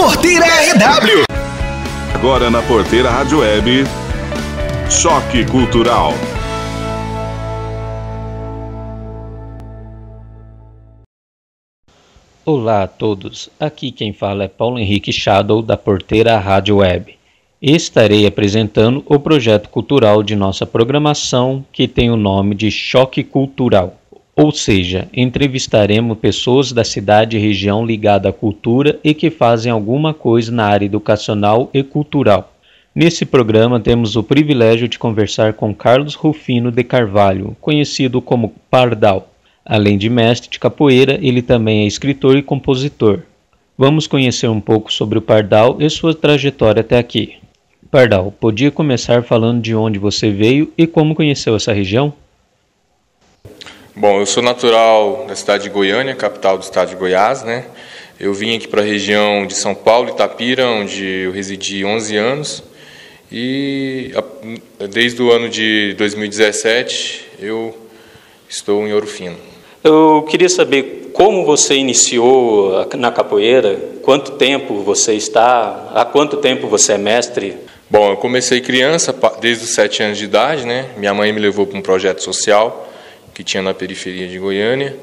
Porteira RW. Agora na Porteira Rádio Web, Choque Cultural. Olá a todos, aqui quem fala é Paulo Henrique Shadow da Porteira Rádio Web. Estarei apresentando o projeto cultural de nossa programação que tem o nome de Choque Cultural. Ou seja, entrevistaremos pessoas da cidade e região ligada à cultura e que fazem alguma coisa na área educacional e cultural. Nesse programa temos o privilégio de conversar com Carlos Rufino de Carvalho, conhecido como Pardal. Além de mestre de capoeira, ele também é escritor e compositor. Vamos conhecer um pouco sobre o Pardal e sua trajetória até aqui. Pardal, podia começar falando de onde você veio e como conheceu essa região? Bom, eu sou natural da cidade de Goiânia, capital do estado de Goiás, né? Eu vim aqui para a região de São Paulo, Itapira, onde eu residi 11 anos. E desde o ano de 2017 eu estou em Ouro Fino. Eu queria saber como você iniciou na capoeira, quanto tempo você está, há quanto tempo você é mestre? Bom, eu comecei criança, desde os 7 anos de idade, né? Minha mãe me levou para um projeto social que tinha na periferia de Goiânia,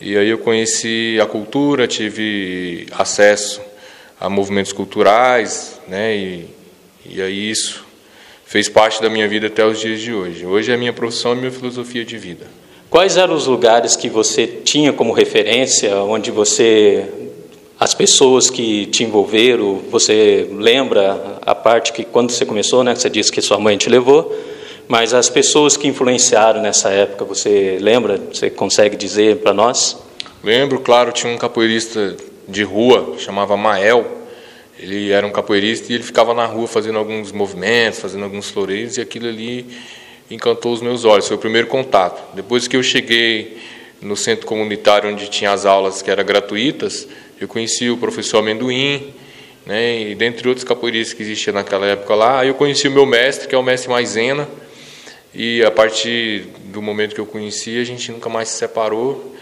e aí eu conheci a cultura, tive acesso a movimentos culturais, né? E aí isso fez parte da minha vida até os dias de hoje. Hoje é a minha profissão e minha filosofia de vida. Quais eram os lugares que você tinha como referência, onde as pessoas que te envolveram, você lembra a parte que quando você começou, né, você disse que sua mãe te levou, mas as pessoas que influenciaram nessa época, você lembra? Você consegue dizer para nós? Lembro, claro, tinha um capoeirista de rua, chamava Mael. Ele era um capoeirista e ele ficava na rua fazendo alguns movimentos, fazendo alguns floreios, e aquilo ali encantou os meus olhos, foi o primeiro contato. Depois que eu cheguei no centro comunitário onde tinha as aulas que eram gratuitas, eu conheci o professor Amendoim, né, e dentre outros capoeiristas que existiam naquela época lá, eu conheci o meu mestre, que é o mestre Maisena, e a partir do momento que eu conheci, a gente nunca mais se separou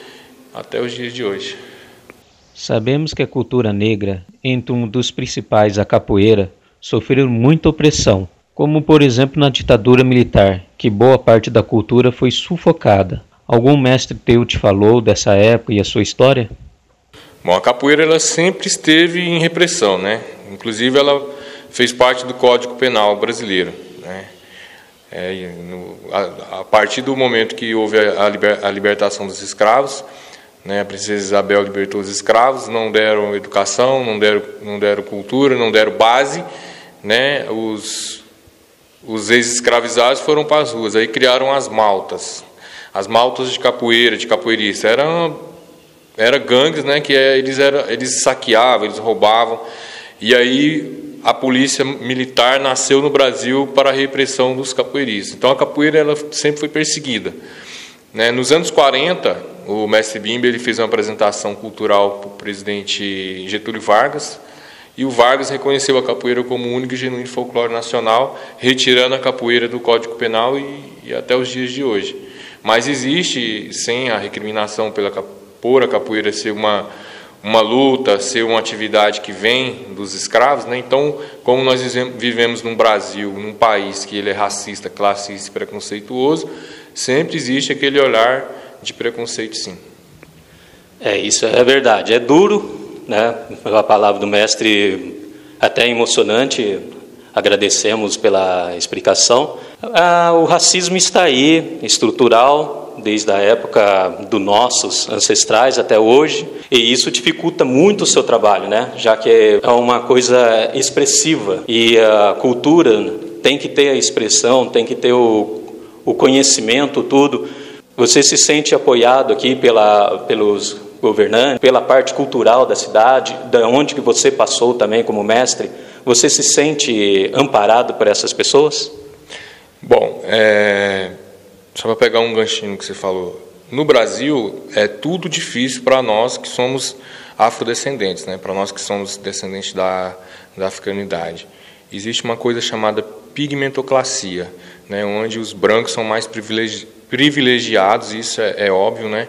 até os dias de hoje. Sabemos que a cultura negra, entre um dos principais, a capoeira, sofreu muita opressão, como por exemplo na ditadura militar, que boa parte da cultura foi sufocada. Algum mestre teu te falou dessa época e a sua história? Bom, a capoeira ela sempre esteve em repressão, né? Inclusive ela fez parte do Código Penal brasileiro, né? A partir do momento que houve a libertação dos escravos, né, a princesa Isabel libertou os escravos, não deram educação, não deram cultura, não deram base, né? Os ex-escravizados foram para as ruas, aí criaram as maltas de capoeira, de capoeirista. Era gangues, né, que eles saqueavam, eles roubavam, e aí a polícia militar nasceu no Brasil para a repressão dos capoeiristas. Então a capoeira ela sempre foi perseguida, né? Nos anos 40, o mestre Bimba ele fez uma apresentação cultural para o presidente Getúlio Vargas, e o Vargas reconheceu a capoeira como o único e genuíno folclore nacional, retirando a capoeira do Código Penal e até os dias de hoje. Mas existe, sem a recriminação por a capoeira ser uma luta, ser uma atividade que vem dos escravos, né? Então, como nós vivemos num Brasil, num país que ele é racista, classista e preconceituoso, sempre existe aquele olhar de preconceito, sim. Isso é verdade. É duro, né? A palavra do mestre até emocionante. Agradecemos pela explicação. O racismo está aí, estrutural, desde a época dos nossos ancestrais até hoje, e isso dificulta muito o seu trabalho, né? Já que é uma coisa expressiva, e a cultura tem que ter a expressão, tem que ter o conhecimento, tudo. Você se sente apoiado aqui pelos governantes, pela parte cultural da cidade, da onde que você passou também como mestre? Você se sente amparado por essas pessoas? Bom, só para pegar um ganchinho que você falou, no Brasil é tudo difícil para nós que somos afrodescendentes, né? Para nós que somos descendentes da africanidade. Existe uma coisa chamada pigmentoclasia, né? Onde os brancos são mais privilegiados, isso é óbvio, né?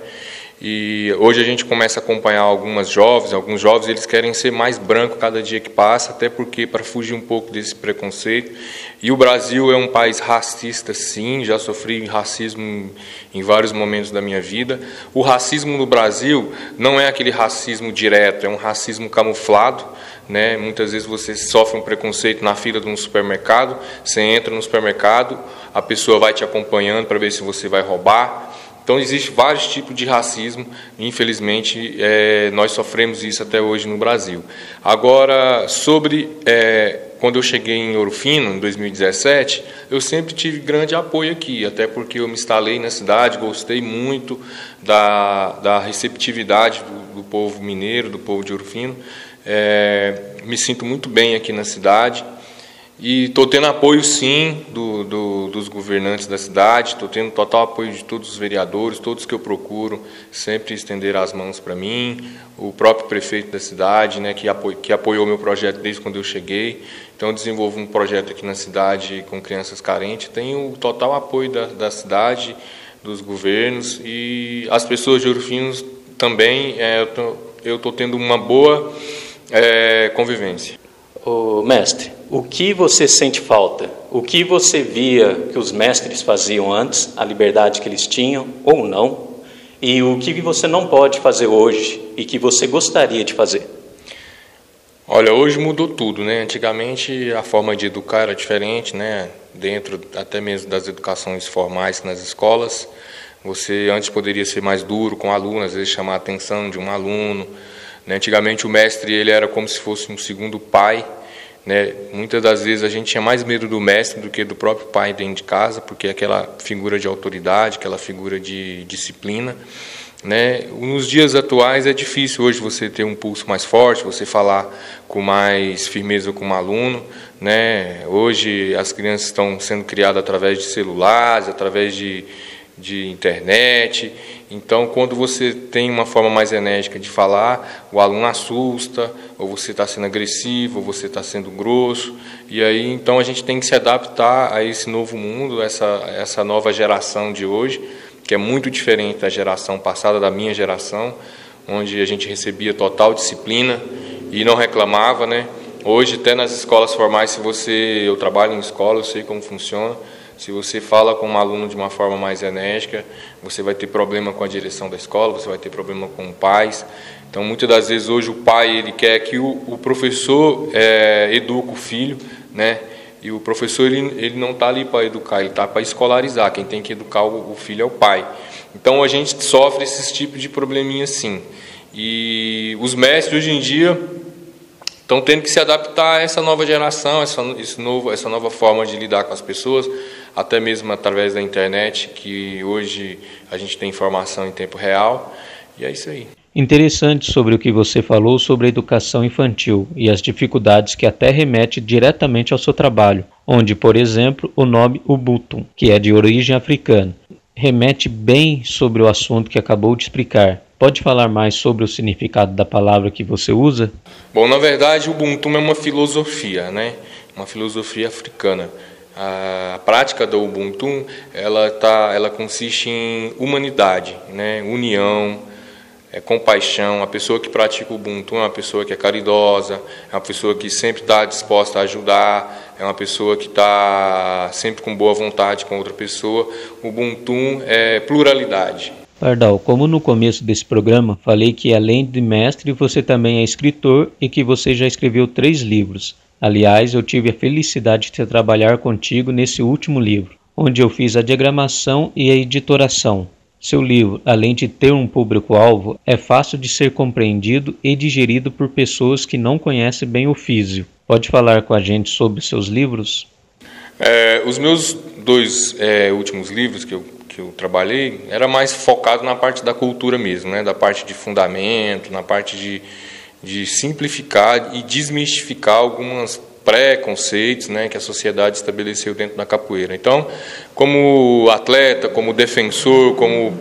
E hoje a gente começa a acompanhar alguns jovens eles querem ser mais branco cada dia que passa, até porque para fugir um pouco desse preconceito. E o Brasil é um país racista, sim, já sofri racismo em vários momentos da minha vida. O racismo no Brasil não é aquele racismo direto, é um racismo camuflado, né? Muitas vezes você sofre um preconceito na fila de um supermercado, você entra no supermercado, a pessoa vai te acompanhando para ver se você vai roubar. Então, existem vários tipos de racismo, infelizmente, nós sofremos isso até hoje no Brasil. Agora, quando eu cheguei em Ouro Fino, em 2017, eu sempre tive grande apoio aqui, até porque eu me instalei na cidade, gostei muito da receptividade do povo mineiro, do povo de Ouro Fino. Me sinto muito bem aqui na cidade. E estou tendo apoio, sim, dos governantes da cidade, estou tendo total apoio de todos os vereadores, todos que eu procuro sempre estender as mãos para mim, o próprio prefeito da cidade, né, que apoiou meu projeto desde quando eu cheguei. Então, eu desenvolvo um projeto aqui na cidade com crianças carentes, tenho o total apoio da cidade, dos governos, e as pessoas de Ouro Fino também, eu estou tendo uma boa convivência. Ô, mestre, o que você sente falta? O que você via que os mestres faziam antes, a liberdade que eles tinham ou não, e o que você não pode fazer hoje e que você gostaria de fazer? Olha, hoje mudou tudo, né? Antigamente a forma de educar era diferente, né? Dentro até mesmo das educações formais nas escolas, você antes poderia ser mais duro com o aluno, às vezes chamar a atenção de um aluno. Antigamente o mestre ele era como se fosse um segundo pai, né? Muitas das vezes a gente tinha mais medo do mestre do que do próprio pai dentro de casa, porque é aquela figura de autoridade, aquela figura de disciplina, né? Nos dias atuais é difícil hoje você ter um pulso mais forte, você falar com mais firmeza com um aluno, né? Hoje as crianças estão sendo criadas através de celulares, através de internet. Então, quando você tem uma forma mais enérgica de falar, o aluno assusta, ou você está sendo agressivo, ou você está sendo grosso. E aí, então, a gente tem que se adaptar a esse novo mundo, essa nova geração de hoje, que é muito diferente da geração passada, da minha geração, onde a gente recebia total disciplina e não reclamava, né? Hoje, até nas escolas formais, eu trabalho em escola, eu sei como funciona. Se você fala com um aluno de uma forma mais enérgica, você vai ter problema com a direção da escola, você vai ter problema com os pais. Então, muitas das vezes, hoje, o pai ele quer que o professor eduque o filho, né? E o professor ele não está ali para educar, ele está para escolarizar. Quem tem que educar o filho é o pai. Então, a gente sofre esses tipos de probleminha, sim. E os mestres, hoje em dia, estão tendo que se adaptar a essa nova geração, essa nova forma de lidar com as pessoas, até mesmo através da internet, que hoje a gente tem informação em tempo real, e é isso aí. Interessante sobre o que você falou sobre a educação infantil e as dificuldades que até remete diretamente ao seu trabalho, onde, por exemplo, o nome Ubuntu, que é de origem africana, remete bem sobre o assunto que acabou de explicar. Pode falar mais sobre o significado da palavra que você usa? Bom, na verdade, o Ubuntu é uma filosofia, né? Uma filosofia africana. A prática do Ubuntu, ela consiste em humanidade, né? União, compaixão. A pessoa que pratica o Ubuntu é uma pessoa que é caridosa, é uma pessoa que sempre está disposta a ajudar, é uma pessoa que está sempre com boa vontade com outra pessoa. O Ubuntu é pluralidade. Pardal, como no começo desse programa falei que além de mestre você também é escritor e que você já escreveu 3 livros. Aliás, eu tive a felicidade de trabalhar contigo nesse último livro, onde eu fiz a diagramação e a editoração. Seu livro, além de ter um público-alvo, é fácil de ser compreendido e digerido por pessoas que não conhecem bem o ofício. Pode falar com a gente sobre seus livros? Os meus 2 últimos livros que eu trabalhei era mais focado na parte da cultura mesmo, né? Da parte de fundamento, na parte de simplificar e desmistificar alguns preconceitos, né, que a sociedade estabeleceu dentro da capoeira. Então, como atleta, como defensor, como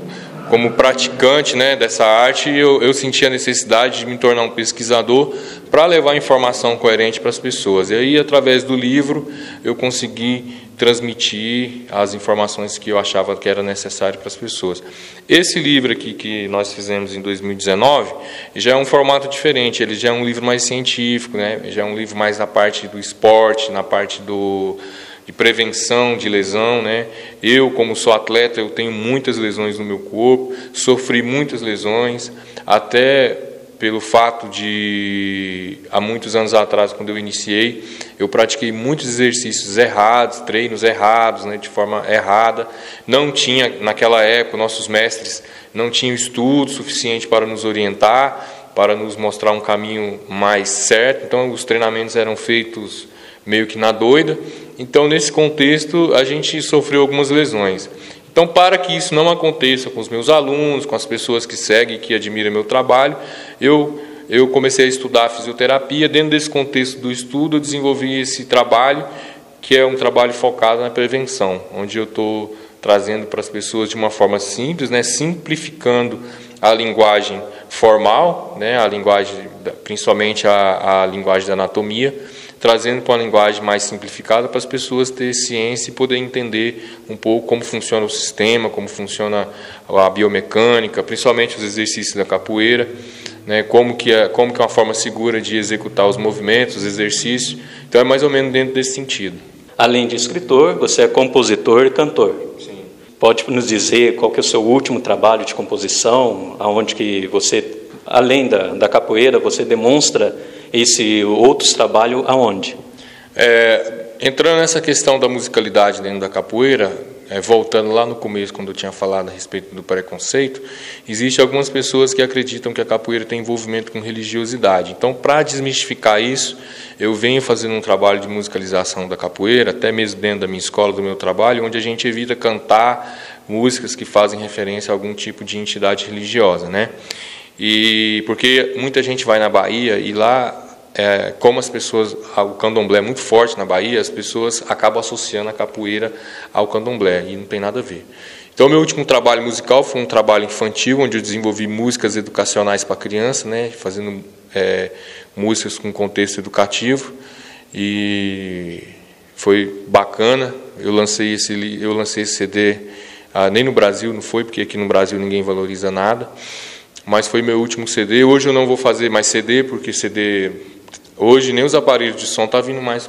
como praticante, né, dessa arte, eu senti a necessidade de me tornar um pesquisador para levar informação coerente para as pessoas. E aí, através do livro, eu consegui transmitir as informações que eu achava que era necessário para as pessoas. Esse livro aqui que nós fizemos em 2019 já é um formato diferente, ele já é um livro mais científico, né? Já é um livro mais na parte do esporte, na parte de prevenção de lesão, né? Eu, como sou atleta, eu tenho muitas lesões no meu corpo, sofri muitas lesões, até pelo fato de, há muitos anos atrás, quando eu iniciei, eu pratiquei muitos exercícios errados, treinos errados, né, de forma errada. Não tinha, naquela época, nossos mestres não tinham estudo suficiente para nos orientar, para nos mostrar um caminho mais certo. Então, os treinamentos eram feitos meio que na doida. Então, nesse contexto, a gente sofreu algumas lesões. Então, para que isso não aconteça com os meus alunos, com as pessoas que seguem e que admiram meu trabalho, eu comecei a estudar fisioterapia. Dentro desse contexto do estudo, eu desenvolvi esse trabalho, que é um trabalho focado na prevenção, onde eu estou trazendo para as pessoas de uma forma simples, né, simplificando a linguagem formal, né, a linguagem, principalmente a linguagem da anatomia, trazendo para uma linguagem mais simplificada para as pessoas terem ciência e poder entender um pouco como funciona o sistema, como funciona a biomecânica, principalmente os exercícios da capoeira, né, como que é uma forma segura de executar os movimentos, os exercícios. Então é mais ou menos dentro desse sentido. Além de escritor, você é compositor e cantor. Sim. Pode nos dizer qual que é o seu último trabalho de composição, aonde que você, além da capoeira, você demonstra esse outros trabalhos aonde? Entrando nessa questão da musicalidade dentro da capoeira, voltando lá no começo, quando eu tinha falado a respeito do preconceito, existem algumas pessoas que acreditam que a capoeira tem envolvimento com religiosidade. Então, para desmistificar isso, eu venho fazendo um trabalho de musicalização da capoeira, até mesmo dentro da minha escola, do meu trabalho, onde a gente evita cantar músicas que fazem referência a algum tipo de entidade religiosa, né? E porque muita gente vai na Bahia e lá, como as pessoas, o candomblé é muito forte na Bahia, as pessoas acabam associando a capoeira ao candomblé e não tem nada a ver. Então, meu último trabalho musical foi um trabalho infantil, onde eu desenvolvi músicas educacionais para criança, né, fazendo músicas com contexto educativo, e foi bacana. Eu lancei esse CD, nem no Brasil não foi, porque aqui no Brasil ninguém valoriza nada. Mas foi meu último CD. Hoje eu não vou fazer mais CD, porque CD... Hoje nem os aparelhos de som estão vindo mais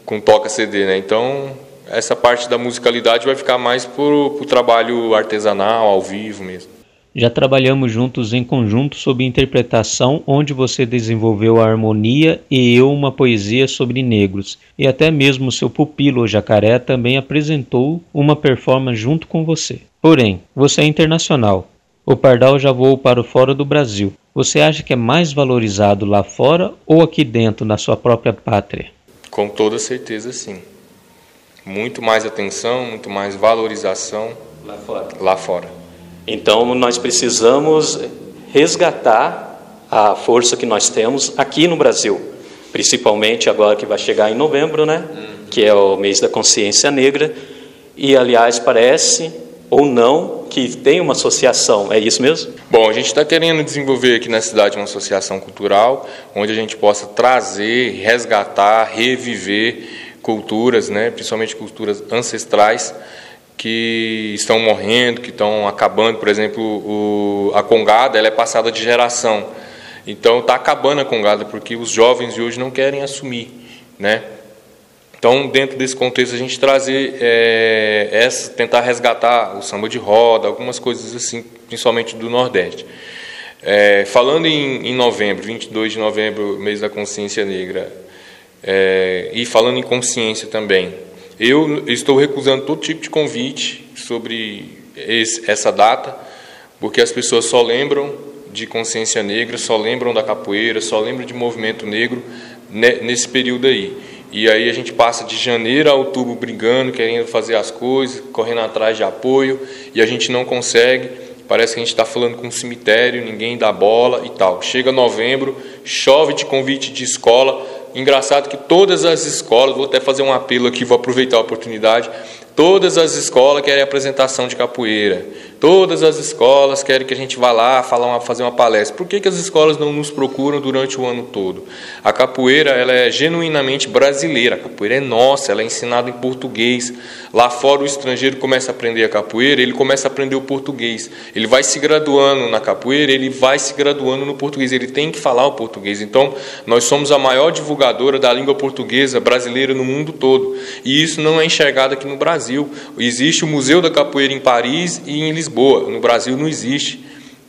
com toca-CD, né? Então, essa parte da musicalidade vai ficar mais para o trabalho artesanal, ao vivo mesmo. Já trabalhamos juntos em conjunto sob interpretação, onde você desenvolveu a harmonia e eu uma poesia sobre negros. E até mesmo seu pupilo, o Jacaré, também apresentou uma performance junto com você. Porém, você é internacional. O Pardal já voou para fora do Brasil. Você acha que é mais valorizado lá fora ou aqui dentro, na sua própria pátria? Com toda certeza, sim. Muito mais atenção, muito mais valorização lá fora. Então, nós precisamos resgatar a força que nós temos aqui no Brasil. Principalmente agora que vai chegar em novembro, né? Que é o mês da consciência negra. E, aliás, parece... ou não, que tem uma associação, é isso mesmo? Bom, a gente está querendo desenvolver aqui na cidade uma associação cultural, onde a gente possa trazer, resgatar, reviver culturas, né, principalmente culturas ancestrais, que estão morrendo, que estão acabando. Por exemplo, a congada, ela é passada de geração. Então, está acabando a congada, porque os jovens de hoje não querem assumir, né? Então, dentro desse contexto, a gente trazer, tentar resgatar o samba de roda, algumas coisas assim, principalmente do Nordeste. Falando em novembro, 22 de novembro, mês da consciência negra, e falando em consciência também, eu estou recusando todo tipo de convite sobre essa data, porque as pessoas só lembram de consciência negra, só lembram da capoeira, só lembram de movimento negro nesse período aí. E aí a gente passa de janeiro a outubro brigando, querendo fazer as coisas, correndo atrás de apoio, e a gente não consegue. Parece que a gente está falando com um cemitério, ninguém dá bola e tal. Chega novembro, chove de convite de escola. Engraçado que todas as escolas, vou até fazer um apelo aqui, vou aproveitar a oportunidade, todas as escolas querem apresentação de capoeira. Todas as escolas querem que a gente vá lá fazer uma palestra. Por que as escolas não nos procuram durante o ano todo? A capoeira, ela é genuinamente brasileira. A capoeira é nossa, ela é ensinada em português. Lá fora o estrangeiro começa a aprender a capoeira, ele começa a aprender o português. Ele vai se graduando na capoeira, ele vai se graduando no português. Ele tem que falar o português. Então, nós somos a maior divulgadora da língua portuguesa brasileira no mundo todo. E isso não é enxergado aqui no Brasil. Existe o Museu da Capoeira em Paris e em Lisboa. No Brasil não existe,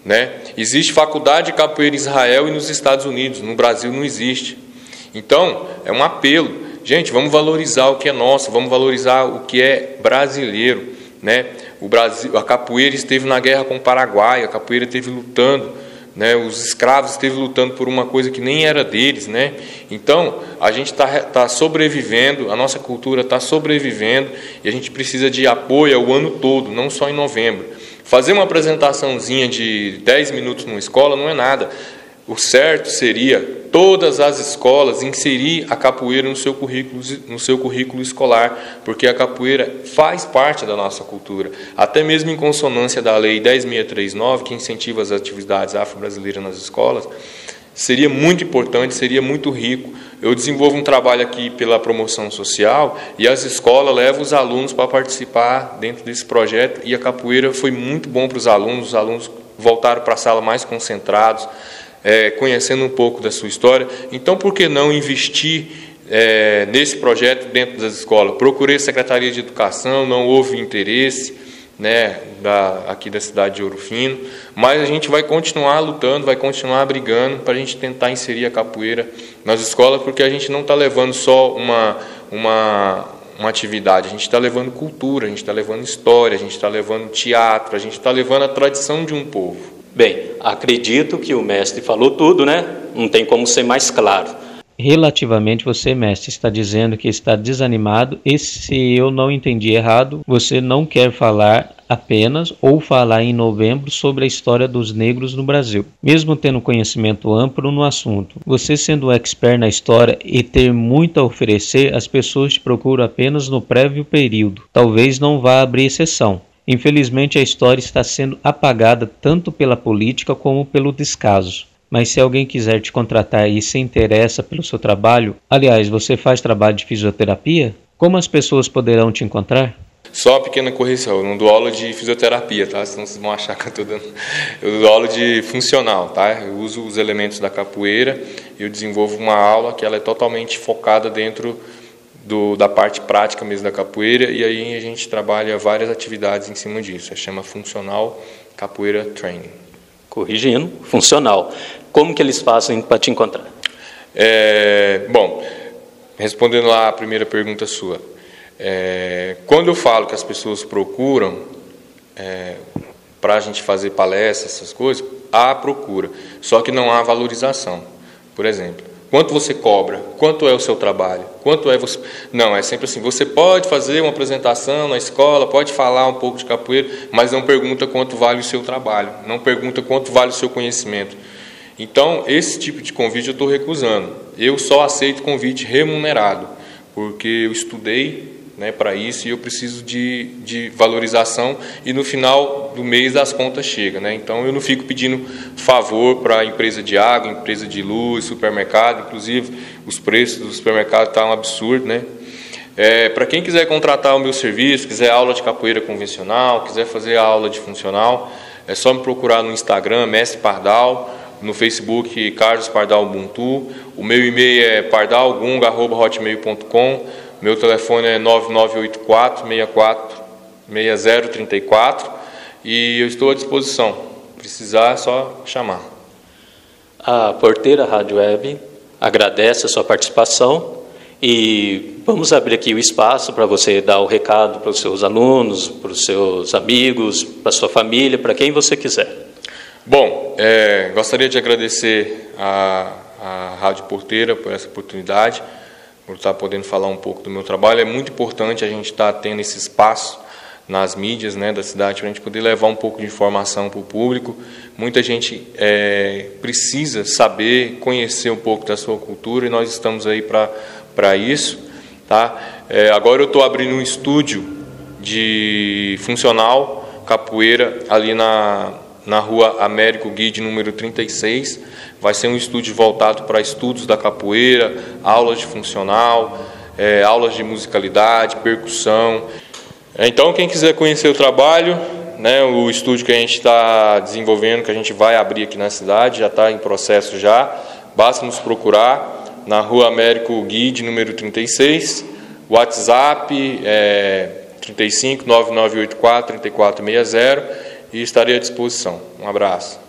né? Existe faculdade de capoeira em Israel e nos Estados Unidos. No Brasil não existe. Então, é um apelo. Gente, vamos valorizar o que é nosso, vamos valorizar o que é brasileiro, né? O Brasil, a capoeira esteve na guerra com o Paraguai, a capoeira esteve lutando, né? Os escravos esteve lutando por uma coisa que nem era deles, né? Então, a gente está sobrevivendo, a nossa cultura está sobrevivendo e a gente precisa de apoio o ano todo, não só em novembro. Fazer uma apresentaçãozinha de 10 minutos numa escola não é nada. O certo seria todas as escolas inserir a capoeira no seu currículo escolar, porque a capoeira faz parte da nossa cultura, até mesmo em consonância da Lei 10.639, que incentiva as atividades afro-brasileiras nas escolas. Seria muito importante, seria muito rico. Eu desenvolvo um trabalho aqui pela promoção social e as escolas levam os alunos para participar dentro desse projeto e a capoeira foi muito bom para os alunos voltaram para a sala mais concentrados, conhecendo um pouco da sua história. Então, por que não investir nesse projeto dentro das escolas? Procurei a Secretaria de Educação, não houve interesse, né, aqui da cidade de Ouro Fino, mas a gente vai continuar lutando, vai continuar brigando para a gente tentar inserir a capoeira nas escolas, porque a gente não está levando só uma atividade, a gente está levando cultura, a gente está levando história, a gente está levando teatro, a gente está levando a tradição de um povo. Bem, acredito que o mestre falou tudo, né? Não tem como ser mais claro. Relativamente, você, mestre, está dizendo que está desanimado e, se eu não entendi errado, você não quer falar apenas ou falar em novembro sobre a história dos negros no Brasil, mesmo tendo conhecimento amplo no assunto. Você, sendo um expert na história e ter muito a oferecer, as pessoas te procuram apenas no prévio período. Talvez não vá abrir exceção. Infelizmente, a história está sendo apagada tanto pela política como pelo descaso. Mas se alguém quiser te contratar e se interessa pelo seu trabalho, aliás, você faz trabalho de fisioterapia? Como as pessoas poderão te encontrar? Só uma pequena correção, eu não dou aula de fisioterapia, tá? Senão vocês vão achar que eu estou dando... Eu dou aula de funcional, tá? Eu uso os elementos da capoeira e eu desenvolvo uma aula que ela é totalmente focada dentro da parte prática mesmo da capoeira, e aí a gente trabalha várias atividades em cima disso. Chama Funcional Capoeira Training. Corrigindo, funcional. Como que eles fazem para te encontrar? Bom, respondendo lá a primeira pergunta sua, quando eu falo que as pessoas procuram para a gente fazer palestras, essas coisas, há procura, só que não há valorização. Por exemplo, quanto você cobra? Quanto é o seu trabalho? Quanto é você... Não, é sempre assim, você pode fazer uma apresentação na escola, pode falar um pouco de capoeira, mas não pergunta quanto vale o seu trabalho, não pergunta quanto vale o seu conhecimento. Então, esse tipo de convite eu estou recusando. Eu só aceito convite remunerado, porque eu estudei, né, para isso, e eu preciso de valorização, e no final do mês as contas chegam, né? Então eu não fico pedindo favor para empresa de água, empresa de luz, supermercado. Inclusive os preços do supermercado estão um absurdo, né? Para quem quiser contratar o meu serviço, quiser aula de capoeira convencional, quiser fazer a aula de funcional, é só me procurar no Instagram, Mestre Pardal, no Facebook, Carlos Pardal Ubuntu. O meu e-mail é pardalgunga@hotmail.com. Meu telefone é 9984-64-6034 e eu estou à disposição. Precisar, é só chamar. A Porteira Rádio Web agradece a sua participação e vamos abrir aqui o espaço para você dar o recado para os seus alunos, para os seus amigos, para a sua família, para quem você quiser. Bom, gostaria de agradecer a Rádio Porteira por essa oportunidade, por estar podendo falar um pouco do meu trabalho. É muito importante a gente estar tendo esse espaço nas mídias, né, da cidade, para a gente poder levar um pouco de informação para o público. Muita gente precisa saber, conhecer um pouco da sua cultura, e nós estamos aí para isso. Tá? Agora eu estou abrindo um estúdio de funcional capoeira ali na rua Américo Guide, número 36. Vai ser um estúdio voltado para estudos da capoeira, aulas de funcional, aulas de musicalidade, percussão. Então, quem quiser conhecer o trabalho, né, o estúdio que a gente está desenvolvendo, que a gente vai abrir aqui na cidade, já está em processo já, basta nos procurar na rua Américo Guide, número 36, WhatsApp 35 9984 3460 e estarei à disposição. Um abraço.